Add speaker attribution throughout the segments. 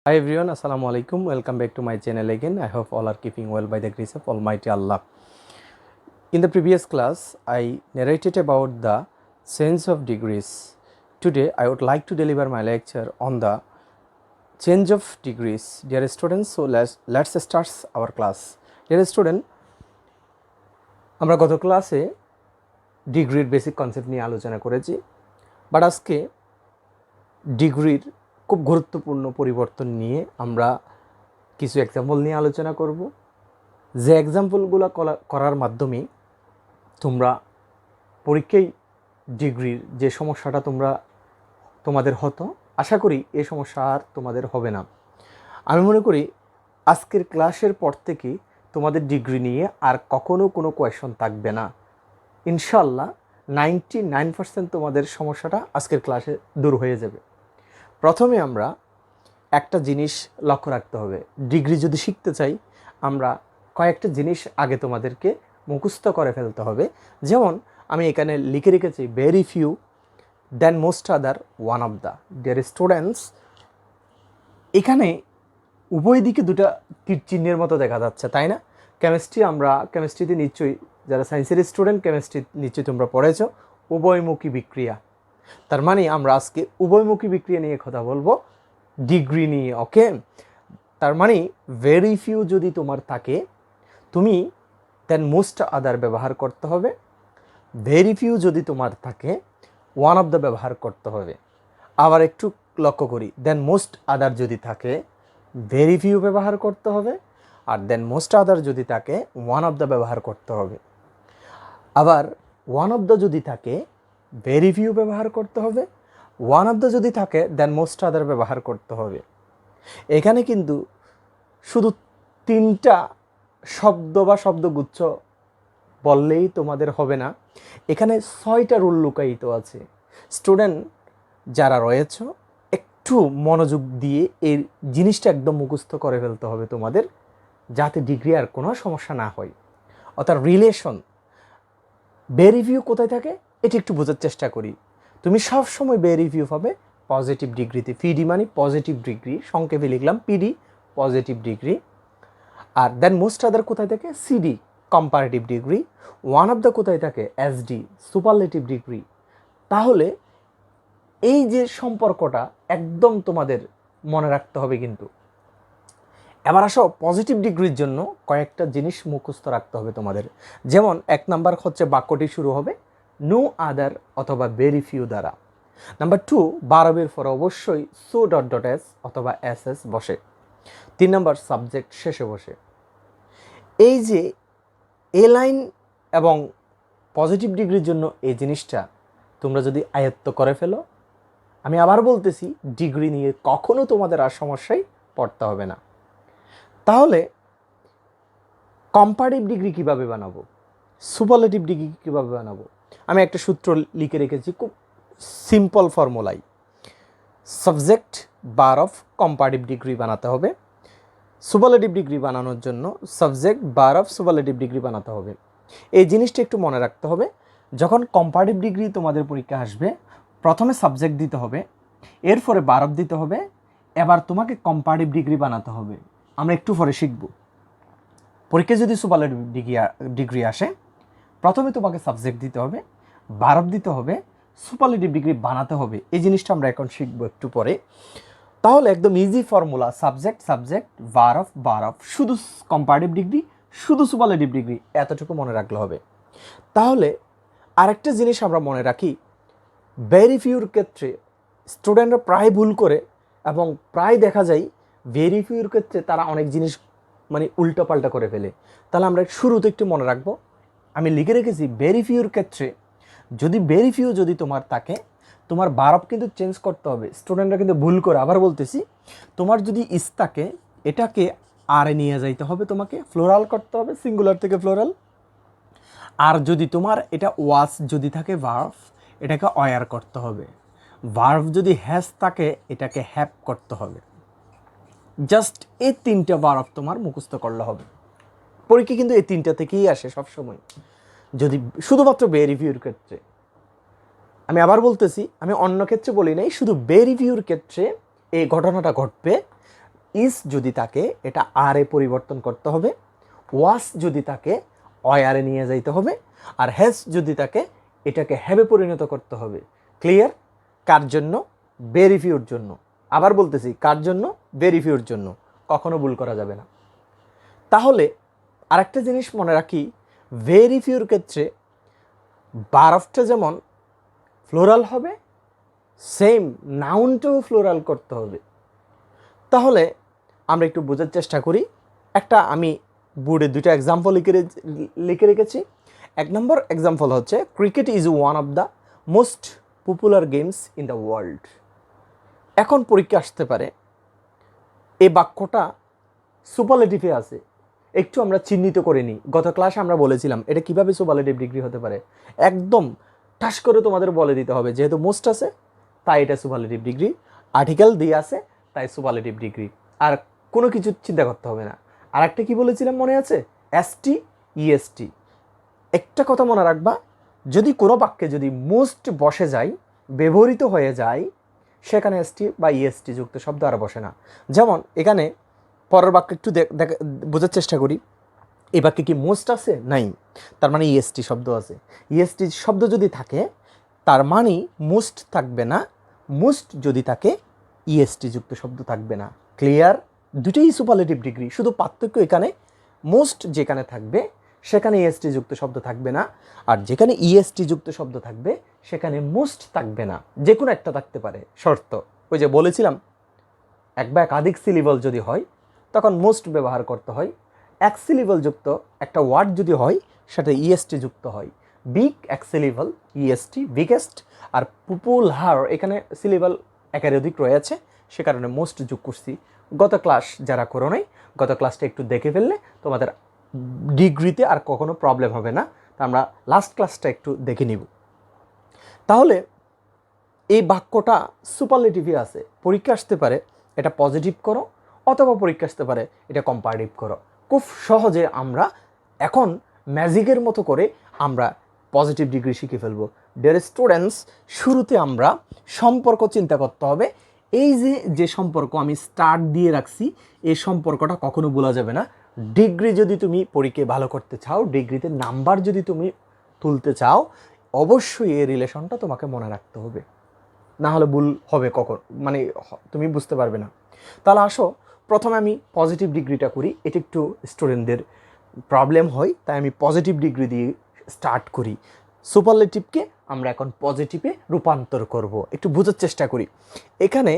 Speaker 1: Hi everyone, Assalamu alaikum. Welcome back to my channel again. I hope all are keeping well by the grace of Almighty Allah. In the previous class, I narrated about the change of degrees. Today, I would like to deliver my lecture on the change of degrees. Dear students, so let's start our class. Dear student, আমরা গত ক্লাসে ডিগ্রির basic concept নিয়ে আলোচনা করেছি, but আজকে ডিগ্রির খুব গুরুত্বপূর্ণ পরিবর্তন নিয়ে আমরা কিছু এক্সাম্পল নিয়ে আলোচনা করব, যে এক্সাম্পলগুলো করার মাধ্যমে তোমরা পরীক্ষায় ডিগ্রির যে সমস্যাটা তোমাদের হতো, আশা করি এই সমস্যা আর তোমাদের হবে না। আমি মনে করি আজকের ক্লাসের পর থেকে তোমাদের ডিগ্রি নিয়ে আর কখনো কোনো কোয়েশন থাকবে না। ইনশাল্লাহ 99% তোমাদের সমস্যাটা আজকের ক্লাসে দূর হয়ে যাবে। প্রথমে আমরা একটা জিনিস লক্ষ্য রাখতে হবে, ডিগ্রি যদি শিখতে চাই আমরা কয়েকটা জিনিস আগে তোমাদেরকে মুখস্থ করে ফেলতে হবে। যেমন আমি এখানে লিখে রেখেছি very few than most other one of the. Dear students, এখানে উভয় দিকে দুটা তীর চিহ্নের মতো দেখা যাচ্ছে, তাই না? কেমিস্ট্রিতে নিশ্চয়ই, যারা সায়েন্সের স্টুডেন্ট, কেমিস্ট্রি নিশ্চয়ই তোমরা পড়েছো উভয়মুখী বিক্রিয়া। তার মানে আমরা আজকে উভয়মুখী বিক্রিয়া নিয়ে কথা বলবো, ডিগ্রি নিয়ে। ওকে, তার মানে ভেরি ফিউ যদি তোমার থাকে তুমি দেন মোস্ট আদার ব্যবহার করতে হবে। ভেরি ফিউ যদি তোমার থাকে ওয়ান অফ দ্য ব্যবহার করতে হবে। আবার একটু লক্ষ্য করি, দেন মোস্ট আদার যদি থাকে ভেরি ফিউ ব্যবহার করতে হবে, আর দেন মোস্ট আদার যদি থাকে ওয়ান অফ দ্য ব্যবহার করতে হবে। আবার ওয়ান অফ দ্য যদি থাকে ভেরি ফিউ ব্যবহার করতে হবে, ওয়ান অফ দ্য যদি থাকে দেন মোস্ট আদার ব্যবহার করতে হবে। এখানে কিন্তু শুধু তিনটা শব্দ বা শব্দগুচ্ছ বললেই তোমাদের হবে না, এখানে 6টা রুল লুকায়িত আছে। স্টুডেন্ট যারা রয়েছ একটু মনোযোগ দিয়ে এই জিনিসটা একদম মুখস্থ করে ফেলতে হবে তোমাদের, যাতে ডিগ্রি আর কোনো সমস্যা না হয়। অর্থাৎ রিলেশন ভেরি ফিউ কোথায় থাকে এটি একটু বোঝার চেষ্টা করি। তুমি সবসময় ভেরি ফিউ পাবে পজিটিভ ডিগ্রিতে। পিডি মানে পজিটিভ ডিগ্রি, সংক্ষেপে লিখলাম পিডি, পজিটিভ ডিগ্রি। আর দেন মোস্ট আদার কোথায় থাকে? CD, comparative degree. One of the কোথায় থাকে? SD, superlative degree. তাহলে এই যে সম্পর্কটা একদম তোমাদের মনে রাখতে হবে। কিন্তু এবার আসো পজিটিভ ডিগ্রির জন্য কয়েকটা জিনিস মুখস্থ রাখতে হবে তোমাদের। যেমন 1 নাম্বার হচ্ছে বাক্যটি শুরু হবে নো আদার অথবা ভেরি ফিউ দ্বারা। নাম্বার 2, বারবের পরে অবশ্যই সো ডট ডট এস অথবা এস এস বসে। 3 নাম্বার সাবজেক্ট শেষে বসে। এই যে এ লাইন এবং পজিটিভ ডিগ্রির জন্য এই জিনিসটা তোমরা যদি আয়ত্ত করে ফেলো, আমি আবার বলতেছি ডিগ্রি নিয়ে কখনো তোমাদের আর সমস্যায় পড়তে হবে না। তাহলে কম্পারেটিভ ডিগ্রি কীভাবে বানাবো, সুপারলেটিভ ডিগ্রি কীভাবে বানাবো, আমি একটা সূত্র লিখে রেখেছি খুব সিম্পল ফর্মুলাই। সাবজেক্ট বার অফ কম্পারেটিভ ডিগ্রি বানাতে হবে। সুপারলেটিভ ডিগ্রি বানানোর জন্য সাবজেক্ট বার অফ সুপারলেটিভ ডিগ্রি বানাতে হবে। এই জিনিসটা একটু মনে রাখতে হবে। যখন কম্পারেটিভ ডিগ্রি তোমাদের পরীক্ষা আসবে, প্রথমে সাবজেক্ট দিতে হবে, এরপরে বার অফ দিতে হবে, এবার তোমাকে কম্পারেটিভ ডিগ্রি বানাতে হবে। আমরা একটু পরে শিখব। পরীক্ষায় যদি সুপারলেটিভ ডিগ্রি আসে, প্রথমে তোমাকে সাবজেক্ট দিতে হবে, বার অফ দিতে হবে, সুপারলেটিভ ডিগ্রি বানাতে হবে। এই জিনিসটা আমরা এখন শিখবো একটু পরে। তাহলে একদম ইজি ফর্মুলা, সাবজেক্ট সাবজেক্ট বার অফ, শুধু কম্পারেটিভ ডিগ্রি, শুধু সুপারলেটিভ ডিগ্রি, এতটুকু মনে রাখলে হবে। তাহলে আরেকটা জিনিস আমরা মনে রাখি, ভেরি ফিউর ক্ষেত্রে স্টুডেন্টরা প্রায় ভুল করে, এবং প্রায় দেখা যায় ভেরি ফিউর ক্ষেত্রে তারা অনেক জিনিস মানে উল্টোপাল্টা করে ফেলে। তাহলে আমরা শুরুতে একটু মনে রাখবো, আমি লিখে রেখেছি ভেরি ফিউর ক্ষেত্রে যদি ভেরি ফিউ যদি তোমার থাকে, তোমার বার অফ কিন্তু চেঞ্জ করতে হবে। স্টুডেন্টরা কিন্তু ভুল করে, আবার বলতেছি, তোমার যদি ইস থাকে এটাকে আরে নিয়ে যাইতে হবে, তোমাকে ফ্লোরাল করতে হবে, সিঙ্গুলার থেকে ফ্লোরাল। আর যদি তোমার এটা ওয়াস যদি থাকে ভার্ভ, এটাকে অয়ার করতে হবে। ভার্ভ যদি হ্যাজ থাকে এটাকে হ্যাপ করতে হবে। জাস্ট এই 3টা বার অফ তোমার মুখস্থ করলে হবে। পরীক্ষা কিন্তু এই 3টা থেকেই আসে সবসময়, যদি শুধুমাত্র ভেরি ফিউর ক্ষেত্রে। আমি আবার বলতেছি, আমি অন্য ক্ষেত্রে বলি নাই, শুধু ভেরি ফিউর ক্ষেত্রে এই ঘটনাটা ঘটবে। ইজ যদি থাকে এটা আর এ পরিবর্তন করতে হবে, ওয়াস যদি থাকে অয়ারে নিয়ে যাইতে হবে, আর হ্যাজ যদি থাকে এটাকে হ্যাবে পরিণত করতে হবে। ক্লিয়ার? কার জন্য? ভেরি ফিউর জন্য। আবার বলতেছি, কার জন্য? ভেরি ফিউর জন্য। কখনো ভুল করা যাবে না। তাহলে আরেকটা জিনিস মনে রাখি, ভেরি ফিউর ক্ষেত্রে বারফটা যেমন ফ্লোরাল হবে, সেম নাউনটাও ফ্লোরাল করতে হবে। তাহলে আমরা একটু বোঝার চেষ্টা করি। একটা আমি বোর্ডে দুটো এক্সাম্পল লিখে রেখেছি। 1 নম্বর এক্সাম্পল হচ্ছে, cricket is one of the most popular games in the world. এখন পরীক্ষা আসতে পারে এই বাক্যটা সুপারলেটিভে আছে, একটু আমরা চিহ্নিত করে নিই। গত ক্লাসে আমরা বলেছিলাম এটা কিভাবে সুপারলেটিভ ডিগ্রি হতে পারে, একদম ঠাস করে তোমাদের বলে দিতে হবে। যেহেতু মোস্ট আছে তাই এটা সুপারলেটিভ ডিগ্রি, আর্টিকেল দিয়ে আছে তাই সুপারলেটিভ ডিগ্রি, আর কোনো কিছু চিন্তা করতে হবে না। আর একটা কী বলেছিলাম মনে আছে? ST EST. একটা কথা মনে রাখবা, যদি কোনো বাক্যে যদি মোস্ট বসে যায়, ব্যবহৃত হয়ে যায়, সেখানে এসটি বা ইএসটি যুক্ত শব্দ আর বসে না। যেমন এখানে পরের বাক্য একটু বোঝার চেষ্টা করি। এই বাক্যে কি মোস্ট আছে? নাই, তার মানে ইএসটি শব্দ আছে। ইএসটি শব্দ যদি থাকে তার মানে মোস্ট থাকবে না, মোস্ট যদি থাকে ইএসটি যুক্ত শব্দ থাকবে না। ক্লিয়ার? দুটোই সুপারলেটিভ ডিগ্রি, শুধু পার্থক্য এখানে মোস্ট যেখানে থাকবে সেখানে ইএসটি যুক্ত শব্দ থাকবে না, আর যেখানে ইএসটি যুক্ত শব্দ থাকবে সেখানে মোস্ট থাকবে না। যে কোনো একটা থাকতে পারে, শর্ত। ওই যে বলেছিলাম, এক বা একাধিক সিলেবল যদি হয় তখন মোস্ট ব্যবহার করতে হয়। এক সিলেবল যুক্ত একটা ওয়ার্ড যদি হয় সেটা ইএসটি যুক্ত হয়। বিগ এক syllable EST biggest, are popular এখানে সিলেবল একের অধিক রয়েছে, সে কারণে মোস্ট যোগ করছি। গত ক্লাস যারা করো নাই, গত ক্লাসটা একটু দেখে ফেললে তোমাদের ডিগ্রিতে আর কখনো প্রবলেম হবে না। তা আমরা লাস্ট ক্লাসটা একটু দেখে নিব। তাহলে এই বাক্যটা সুপারলেটিভে আছে, পরীক্ষা আসতে পারে এটা পজিটিভ করো, অথবা পরীক্ষা আসতে পারে এটা কম্পারেটিভ করো। খুব সহজে আমরা এখন ম্যাজিকের মতো করে আমরা পজিটিভ ডিগ্রি শিখে ফেলবো। ডিয়ার স্টুডেন্টস, শুরুতে আমরা সম্পর্ক চিন্তা করতে হবে। এই যে সম্পর্ক আমি স্টার্ট দিয়ে রাখছি, এই সম্পর্কটা কখনো ভোলা যাবে না। ডিগ্রি যদি তুমি পরীক্ষায় ভালো করতে চাও, ডিগ্রিতে নাম্বার যদি তুমি তুলতে চাও, অবশ্যই এই রিলেশনটা তোমাকে মনে রাখতে হবে, না হলে ভুল হবে কখন, মানে তুমি বুঝতে পারবে না। তাহলে আসো প্রথমে আমি পজিটিভ ডিগ্রিটা করি। এটা একটু স্টুডেন্টদের প্রবলেম হয়, তাই আমি পজিটিভ ডিগ্রি দিয়ে স্টার্ট করি। সুপারলেটিভকে আমরা এখন পজিটিভে রূপান্তর করব। একটু বোঝার চেষ্টা করি। এখানে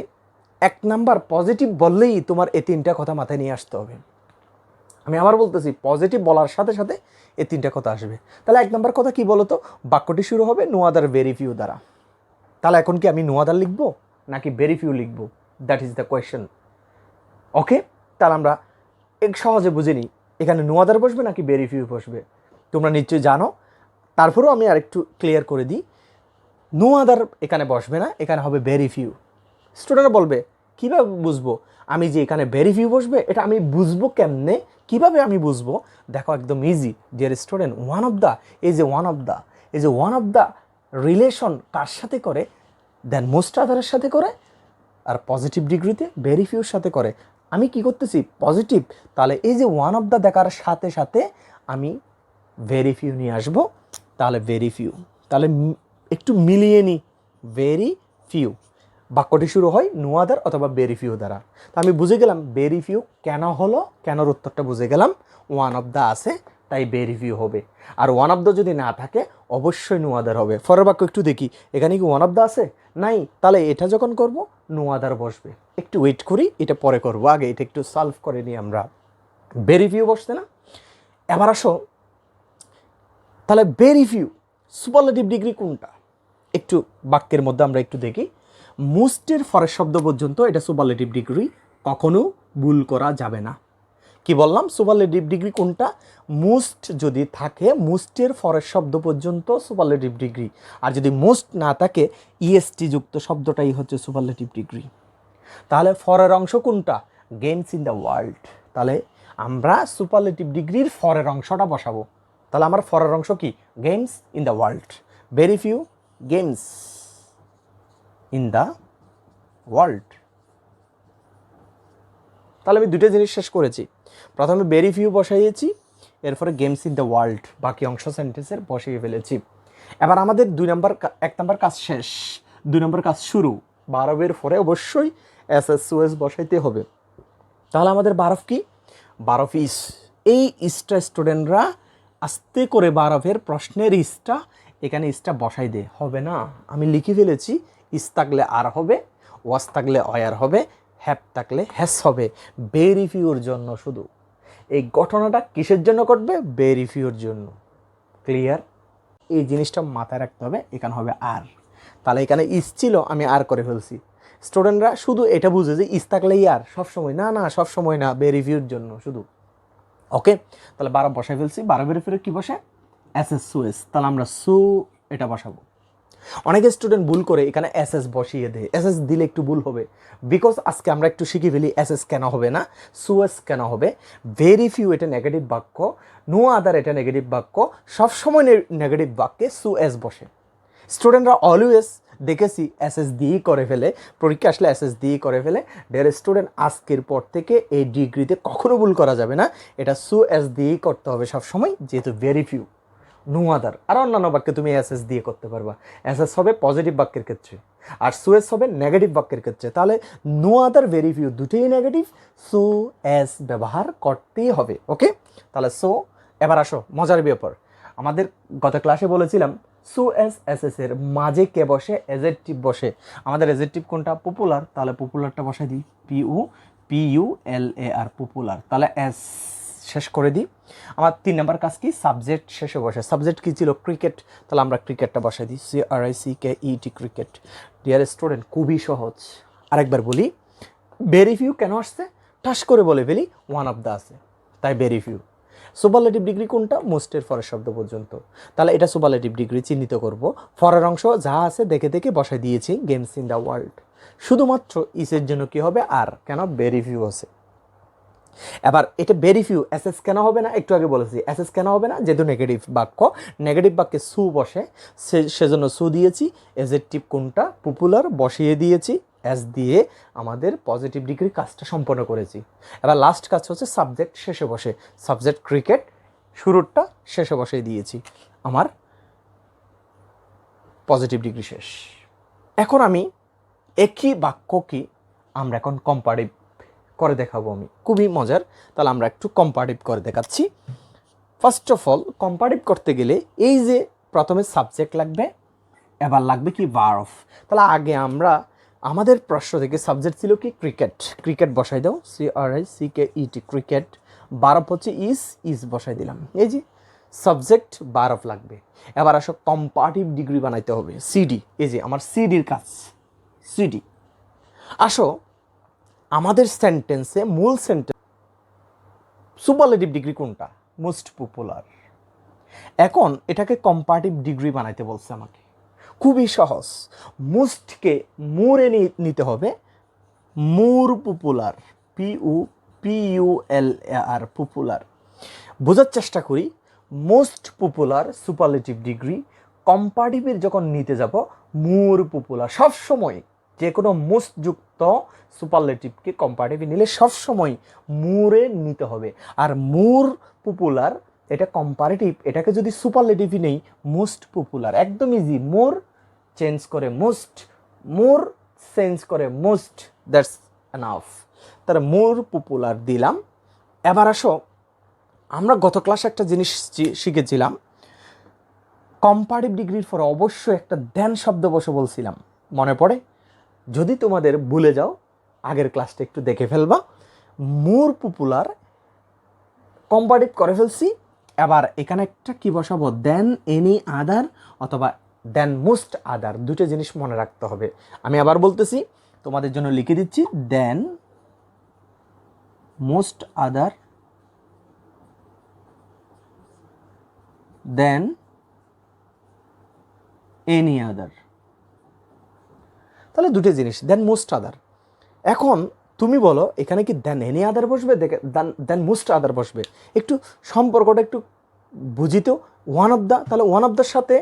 Speaker 1: 1 নাম্বার পজিটিভ বললেই তোমার এই 3টা কথা মাথায় নিয়ে আসতে হবে। আমি আবার বলতেছি, পজিটিভ বলার সাথে সাথে এই 3টা কথা আসবে। তাহলে 1 নাম্বার কথা কি বলতো? বাক্যটি শুরু হবে নো আদার ভেরি ফিউ দ্বারা। তাহলে এখন কি আমি নো আদার লিখবো নাকি ভেরি ফিউ লিখবো? That is the question. Okay, তাহলে আমরা এক সহজে বুঝে নিই, এখানে নো আদার বসবে নাকি ভেরি ফিউ বসবে। তোমরা নিশ্চয়ই জানো, তারপরেও আমি আরেকটু ক্লিয়ার করে দিই। নো আদার এখানে বসবে না, এখানে হবে ভেরি ফিউ। স্টুডেন্টরা বলবে কীভাবে বুঝবো আমি যে এখানে ভেরি ফিউ বসবে? এটা আমি বুঝবো কেমনে, কিভাবে আমি বুঝবো? দেখো, একদম easy dear student. One of the, এই যে ওয়ান অফ দ্য রিলেশন কার সাথে করে? দেন মোস্ট আদারের সাথে করে, আর পজিটিভ ডিগ্রিতে ভেরি ফিউর সাথে করে। আমি কি করতেছি? পজিটিভ। তাহলে এই যে ওয়ান অফ দ্য দেখার সাথে সাথে আমি ভেরি ফিউ নিয়ে আসবো। তাহলে ভেরি ফিউ, তাহলে একটু মিলিয়ে নিই। ভেরি ফিউ বাক্যটি শুরু হয় নো আদার অথবা ভেরি ফিউ দ্বারা। তো আমি বুঝে গেলাম ভেরি ফিউ কেন হলো, কেনর উত্তরটা বুঝে গেলাম। ওয়ান অফ দ্য আছে তাই ভেরি ফিউ হবে, আর ওয়ান অফ দ্য যদি না থাকে অবশ্যই নো আদার হবে। পরের বাক্য একটু দেখি, এখানে কি ওয়ান অফ দ্য আছে? নাই, তাহলে এটা যখন করব নো আদার বসবে। একটু ওয়েট করি, এটা পরে করব, আগে এটা একটু সলভ করে নিই আমরা। ভেরি ফিউ বসছে না? এবার আসো, তাহলে ভেরি ফিউ সুপারলেটিভ ডিগ্রি কোনটা? একটু বাক্যের মধ্যে আমরা একটু দেখি। মোস্টের পরের শব্দ পর্যন্ত এটা সুপারলেটিভ ডিগ্রি, কখনো ভুল করা যাবে না। কি বললাম? সুপারলেটিভ ডিগ্রি কোনটা? মোস্ট যদি থাকে, মোস্টের পরের শব্দ পর্যন্ত সুপারলেটিভ ডিগ্রি, আর যদি মোস্ট না থাকে ইএসটি যুক্ত শব্দটাই হচ্ছে সুপারলেটিভ ডিগ্রি। তাহলে ফরের অংশ কোনটা? Games in the world. তাহলে আমরা সুপারলেটিভ ডিগ্রির ফরের অংশটা বসাবো। তাহলে আমার ফরের অংশ কি? Games in the world. Very few games in the world. তাহলে আমি দুটো জিনিস শেষ করেছি। প্রথমে ভেরি ফিউ বসাইয়েছি, এরপরে গেমস ইন দ্য ওয়ার্ল্ড বাকি অংশ সেন্টেন্সের বসিয়ে ফেলেছি। এবার আমাদের 1 নম্বর কাজ শেষ, 2 নম্বর কাজ শুরু। বারফের পরে অবশ্যই এসএসওএস বসাইতে হবে। তাহলে আমাদের বারফ কি? বারফ ইস। এই ইসটা স্টুডেন্টরা আস্তে করে বারফের প্রশ্নের ইসটা এখানে ইসটা বসাই দে। হবে না, আমি লিখে ফেলেছি। ইস থাকলে আর হবে, ওয়াস থাকলে অয়ার হবে, হ্যাপ থাকলে হ্যাস হবে। ভেরি ফিউর জন্য শুধু। এই ঘটনাটা কিসের জন্য ঘটবে? ভেরি ফিউর জন্য। ক্লিয়ার? এই জিনিসটা মাথায় রাখতে হবে। এখানে হবে আর। তাহলে এখানে ইস ছিল, আমি আর করে ফেলছি। স্টুডেন্টরা শুধু এটা বুঝে যে ইস থাকলেই আর সবসময়, না না সবসময় না, ভেরি ফিউর জন্য শুধু। ওকে, তাহলে বারফ বসাই ফেলছি। বারফের ফিরে কি বসে? এসএসওএস। তাহলে আমরা সু এটা বসাবো। অনেকে স্টুডেন্ট ভুল করে এখানে এসএস বসিয়ে দেয়। এসএস দিলে একটু ভুল হবে, বিকজ আজকে আমরা একটু শিখে ফেলি এসএস কেন হবে না, সুএস কেন হবে। ভেরি ফিউ এটা নেগেটিভ বাক্য, নো আদার এটা নেগেটিভ বাক্য, সবসময় নেগেটিভ বাক্যে সুএস বসে। স্টুডেন্টরা অলওয়েজ দেখেছি এসএস দিয়েই করে ফেলে, পরীক্ষা আসলে এসএস দিয়েই করে ফেলে। ডিয়ার স্টুডেন্ট, আজকের পর থেকে এই ডিগ্রিতে কখনো ভুল করা যাবে না, এটা সুএস দিয়েই করতে হবে সবসময়, যেহেতু ভেরি ফিউ, নো আদার। আর অন্যান্য বাক্যে তুমি এসএস দিয়ে করতে পারবা। এসএস হবে পজিটিভ বাক্যের ক্ষেত্রে, আর সুএস হবে নেগেটিভ বাক্যের ক্ষেত্রে। তাহলে নো আদার, ভেরি ফিউ দুটোই নেগেটিভ, সো এস ব্যবহার করতেই হবে। ওকে, তাহলে সো। এবার আসো মজার ব্যাপার। আমাদের গত ক্লাসে বলেছিলাম সো এস এস এস এর মাঝে কে বসে? এজেক্টিভ বসে। আমাদের এজেক্টিভ কোনটা? পপুলার। তাহলে পপুলারটা বসাই দিই, PULAR, পপুলার। তাহলে এস শেষ করে দিই। আমার 3 নম্বর কাজ কি? সাবজেক্ট শেষে বসে। সাবজেক্ট কি ছিল? ক্রিকেট। তাহলে আমরা ক্রিকেটটা বসাই দিই, CRICKET, ক্রিকেট। ডিয়ার স্টুডেন্ট, খুবই সহজ। আরেকবার বলি, ভেরি ফিউ কেন আসছে? ঠাস করে বলে ফেলি, ওয়ান অফ দ্য আছে, তাই ভেরি ফিউ। সুপারলেটিভ ডিগ্রি কোনটা? মোস্টের পরের শব্দ পর্যন্ত। তাহলে এটা সুপারলেটিভ ডিগ্রি চিহ্নিত করব। পরের অংশ যা আছে দেখে দেখে বসাই দিয়েছি, গেমস ইন দ্য ওয়ার্ল্ড। শুধুমাত্র ইসের জন্য কি হবে? আর। কেন? ভেরি ফিউ আছে। এবার এটা ভেরি ফিউ, এসএস কেন হবে না? একটু আগে বলেছি এসএস কেন হবে না, যেহেতু নেগেটিভ বাক্য, নেগেটিভ বাক্যে সু বসে, সেজন্য সু দিয়েছি। এজেক্টিভ কোনটা? পপুলার, বসিয়ে দিয়েছি এস দিয়ে, আমাদের পজিটিভ ডিগ্রি কাজটা সম্পন্ন করেছি। এবার লাস্ট কাজ হচ্ছে সাবজেক্ট শেষে বসে। সাবজেক্ট ক্রিকেট, শুরুরটা শেষে বসে দিয়েছি, আমার পজিটিভ ডিগ্রি শেষ। এখন আমি একই বাক্য কি আমরা এখন কম্পারেটিভ করে দেখাবো, আমি খুবই মজার। তাহলে আমরা একটু কম্পারেটিভ করে দেখাচ্ছি। ফার্স্ট অফ অল, কম্পারেটিভ করতে গেলে এই যে প্রথমে সাবজেক্ট লাগবে, এবার লাগবে কি? ভার্ব। তাহলে আগে আমরা আমাদের প্রশ্ন থেকে সাবজেক্ট ছিল কি? ক্রিকেট। ক্রিকেট বসাই দাও, CRICKET, ক্রিকেট। ভার্ব হচ্ছে ইজ বসাই দিলাম। এই যে সাবজেক্ট, ভার্ব লাগবে। এবার আসো কম্পারেটিভ ডিগ্রি বানাইতে হবে, সিডি। এই যে আমার সিডির কাজ, সিডি। আসো আমাদের সেন্টেন্সে, মূল সেন্টেন্স সুপারলেটিভ ডিগ্রি কোনটা? Most popular. এখন এটাকে কম্পারেটিভ ডিগ্রি বানাইতে বলছে আমাকে, খুবই সহজ। মোস্টকে মোরে নিতে হবে, মোর পপুলার, PULAR, পপুলার। বোঝার চেষ্টা করি, মোস্ট পপুলার সুপারলেটিভ ডিগ্রি, কম্পারেটিভের যখন নিতে যাব মোর পপুলার। সবসময় যে কোনো মোস্ট যুক্ত সুপারলেটিভকে কম্পারেটিভ নিলে সবসময় মোরে নিতে হবে। আর মোর পপুলার এটা কম্পারেটিভ, এটাকে যদি সুপারলেটিভই নেই, মোস্ট পপুলার, একদম ইজি। মোর চেঞ্জ করে মোস্ট, মোর চেঞ্জ করে মোস্ট, দ্যাটস এনাফ। তাহলে মোর পপুলার দিলাম। এবার আসো, আমরা গত ক্লাসে একটা জিনিস শিখেছিলাম, কম্পারেটিভ ডিগ্রির পরে অবশ্যই একটা দেন শব্দ বসে বলছিলাম, মনে পড়ে? যদি তোমাদের ভুলে যাও, আগের ক্লাসটা একটু দেখে ফেলবা। মোর পপুলার কম্পারেটিভ করে ফেলছি। এবার এখানে একটা কি বসাবো? দেন এনি আদার অথবা দেন মোস্ট আদার, দুটো জিনিস মনে রাখতে হবে। আমি আবার বলতেছি, তোমাদের জন্য লিখে দিচ্ছি, দেন মোস্ট আদার, দেন এনি আদার। তাহলে দুটো জিনিস, দেন মোস্ট আদার। এখন তুমি বলো এখানে কি দেন এনি আদার বসবে, দেন মোস্ট আদার বসবে? একটু সম্পর্কটা একটু বুঝিত। ওয়ান অফ দ্য, তাহলে ওয়ান অফ দ্যার সাথে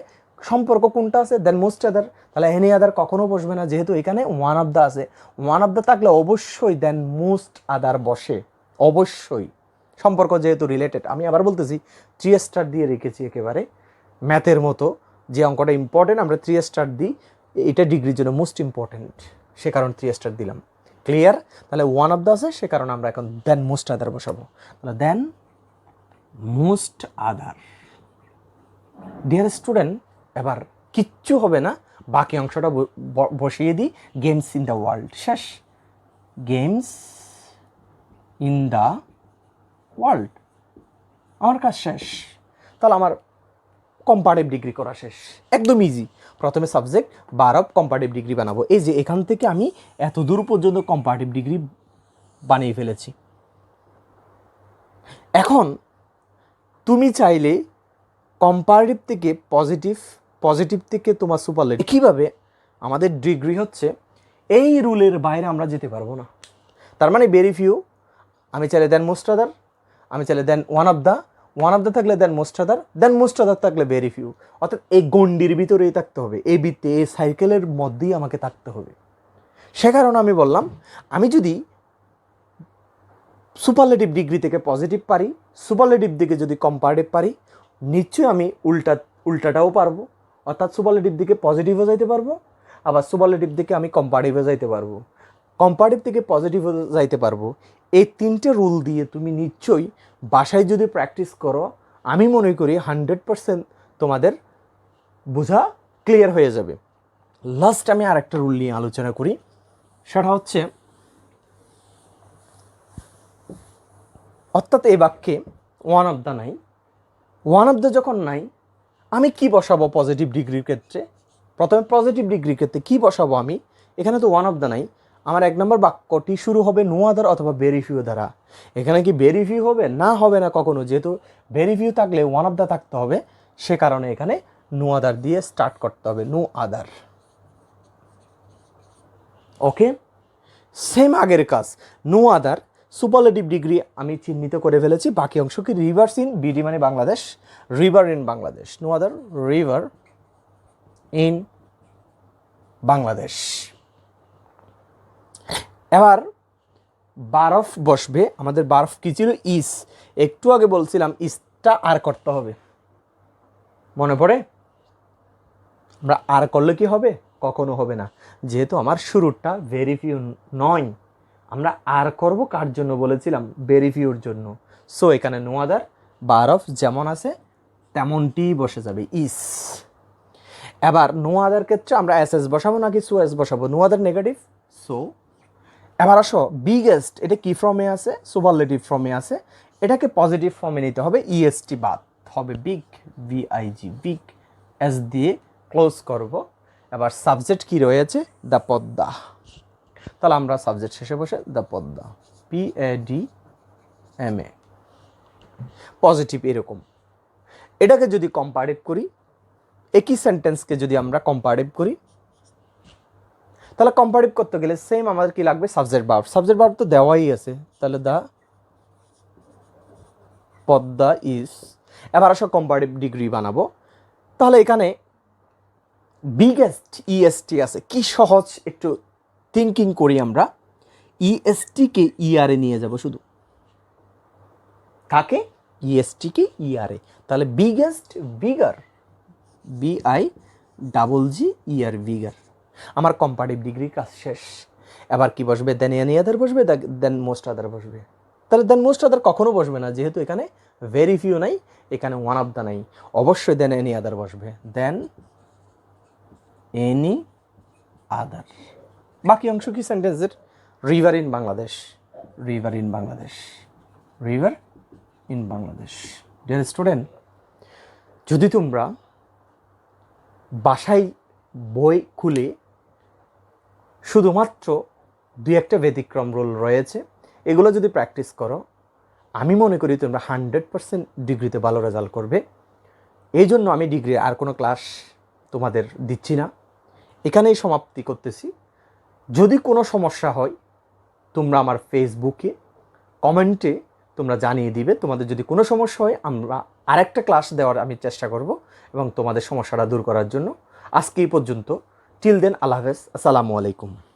Speaker 1: সম্পর্ক কোনটা আছে, দেন মোস্ট আদার, তাহলে এনি আদার কখনো বসবে না, যেহেতু এখানে ওয়ান অফ দ্য আছে। ওয়ান অফ দ্য থাকলে অবশ্যই দেন মোস্ট আদার বসে, অবশ্যই। সম্পর্ক যেহেতু রিলেটেড, আমি আবার বলতেছি 3 স্টার দিয়ে রেখেছি, একেবারে ম্যাথের মতো যে অঙ্কটা ইম্পর্টেন্ট আমরা 3 স্টার দিই, এটা ডিগ্রির জন্য মোস্ট ইম্পর্টেন্ট, সে কারণে 3 স্টার দিলাম। ক্লিয়ার? তাহলে ওয়ান অফ দ্য আছে, সে কারণে আমরা এখন দেন মোস্ট আদার বসাবো। তাহলে দেন মোস্ট আদার। ডিয়ার স্টুডেন্ট, এবার কিচ্ছু হবে না, বাকি অংশটা বসিয়ে দিই। গেমস ইন দ্য ওয়ার্ল্ড, শেষ। গেমস ইন দ্য ওয়ার্ল্ড, আমার কাজ শেষ। তাহলে আমার কম্পারেটিভ ডিগ্রি করা শেষ, একদম ইজি। প্রথমে সাবজেক্ট, বার অফ কম্পারেটিভ ডিগ্রি বানাবো। এই যে এখান থেকে আমি এত দূর পর্যন্ত কম্পারেটিভ ডিগ্রি বানিয়ে ফেলেছি। এখন তুমি চাইলে কম্পারেটিভ থেকে পজিটিভ, পজিটিভ থেকে তোমার সুপারলেটিভ, কীভাবে আমাদের ডিগ্রি হচ্ছে এই রুলের বাইরে আমরা যেতে পারবো না। তার মানে ভেরি ফিউ, আমি চাইলে দেন মোস্ট আদার, আমি চাইলে then one of the, one of the থাকলে দেন মোস্ট আদার, দেন মোস্ট আদার থাকলে ভেরি ফিউ। অর্থাৎ এই গণ্ডির ভিতরেই থাকতে হবে, এই বৃত্তে, এই সাইকেলের মধ্যেই আমাকে থাকতে হবে। সে কারণে আমি বললাম, আমি যদি সুপারলেটিভ ডিগ্রি থেকে পজিটিভ পারি, সুপারলেটিভ দিকে যদি কম্পারেটিভ পারি, নিশ্চয়ই আমি উল্টাটাও পারবো। অর্থাৎ সুপারলেটিভ দিকে পজিটিভও যাইতে পারবো, আবার সুপারলেটিভ দিকে আমি কম্পারেটিভও যাইতে পারবো, কম্পারেটিভ থেকে পজিটিভও যাইতে পারবো। এই 3টে রুল দিয়ে তুমি নিশ্চয়ই বাসায় যদি প্র্যাকটিস করো, আমি মনে করি 100% তোমাদের বোঝা ক্লিয়ার হয়ে যাবে। লাস্ট আমি আরেকটা রুল নিয়ে আলোচনা করি, সেটা হচ্ছে, অর্থাৎ এই বাক্যে ওয়ান অফ দ্য নাই, ওয়ান অফ দ্য যখন নাই, আমি কি বসাবো পজিটিভ ডিগ্রির ক্ষেত্রে? প্রথমে পজিটিভ ডিগ্রির ক্ষেত্রে কি বসাবো আমি? এখানে তো ওয়ান অফ দ্য নাই, আমার 1 নম্বর বাক্যটি শুরু হবে নো আদার অথবা ভেরি ফিউ দ্বারা। এখানে কি ভেরি ফিউ হবে? না, হবে না কখনো, যেহেতু ভেরি ফিউ থাকলে ওয়ান অফ দ্য থাকতে হবে, সে কারণে এখানে নো আদার দিয়ে স্টার্ট করতে হবে, নো আদার। ওকে, সেম আগের কাজ, নো আদার, সুপারলেটিভ ডিগ্রি আমি চিহ্নিত করে ফেলেছি, বাকি অংশ কি রিভার্স ইন, বিডি মানে Bangladesh, river in Bangladesh, no other river in Bangladesh. এবার বারফ বসবে, আমাদের বারফ কি ছিল? ইস। একটু আগে বলছিলাম ইসটা আর করতে হবে, মনে পড়ে? আমরা আর করলে কি হবে? কখনো হবে না, যেহেতু আমার শুরুটা ভেরি ফিউ নয়। আমরা আর করব কার জন্য বলেছিলাম? ভেরি ফিউর জন্য। সো এখানে নো আদার, বারফ যেমন আছে তেমনটি বসে যাবে, ইস। এবার নো আদার ক্ষেত্রে আমরা এস এস বসাবো নাকি সো এস বসাবো? No other negative, so. এবার আসো বিগেস্ট, এটা কি ফর্মে আছে? সুপারলেটিভ ফর্মে আছে, এটাকে পজিটিভ ফর্মে নিতে হবে, ইএসটি বাদ হবে, বিগ, ভিআইজি, বিগ, এস দিয়ে ক্লোজ করব। এবার সাবজেক্ট কি রয়েছে? দ্য পদ্মা। তাহলে আমরা সাবজেক্ট শেষে বসে দ্য পদ্মা, PADMA, পজিটিভ। এরকম এটাকে যদি কম্পারেটিভ করি, একই সেন্টেন্সকে যদি আমরা কম্পারেটিভ করি, তাহলে কম্পারেটিভ করতে গেলে সেম আমাদের কি লাগবে? Subject verb. সাবজেক্ট ভার্ব তো দেওয়াই আছে, তাহলে দ্য পদ্মা ইজ। এবার আসো কম্পারেটিভ ডিগ্রি বানাবো, তাহলে এখানে বিগেস্ট ইএসটি আছে, কি সহজ, একটু থিঙ্কিং করি আমরা। ইএসটিকে ইআরএ নিয়ে যাব শুধু, কাকে? ইএসটিকে ইআরএ, তাহলে বিগেস্ট, বিগার, BIGGER, বিগার। আমার কম্পারেটিভ ডিগ্রির কাজ শেষ। এবার কি বসবে? দেন এনি আদার বসবে, দেন মোস্ট আদার বসবে। তাহলে দেন মোস্ট আদার কখনো বসবে না, যেহেতু এখানে ভেরি ফিউ নাই, এখানে ওয়ান অফ দ্য নাই, অবশ্যই দেন এনি আদার বসবে, দেন এনি আদার। বাকি অংশ কি সেন্টেন্সের? River in Bangladesh, river in Bangladesh, river in Bangladesh. Dear student, যদি তোমরা বাসায় বই খুলে শুধুমাত্র 2-1টা ব্যতিক্রম রোল রয়েছে, এগুলো যদি প্র্যাকটিস করো, আমি মনে করি তোমরা 100% ডিগ্রিতে ভালো রেজাল্ট করবে। এই জন্য আমি ডিগ্রির আর কোনো ক্লাস তোমাদের দিচ্ছি না, এখানেই সমাপ্তি করতেছি। যদি কোনো সমস্যা হয়, তোমরা আমার ফেসবুকে কমেন্টে তোমরা জানিয়ে দিবে। তোমাদের যদি কোনো সমস্যা হয় আমরা আরেকটা ক্লাস দেওয়ার আমি চেষ্টা করব এবং তোমাদের সমস্যাটা দূর করার জন্য। আজকে এই পর্যন্ত। টিল দেন, আল্লাহ হাফেজ, আসসালামু আলাইকুম।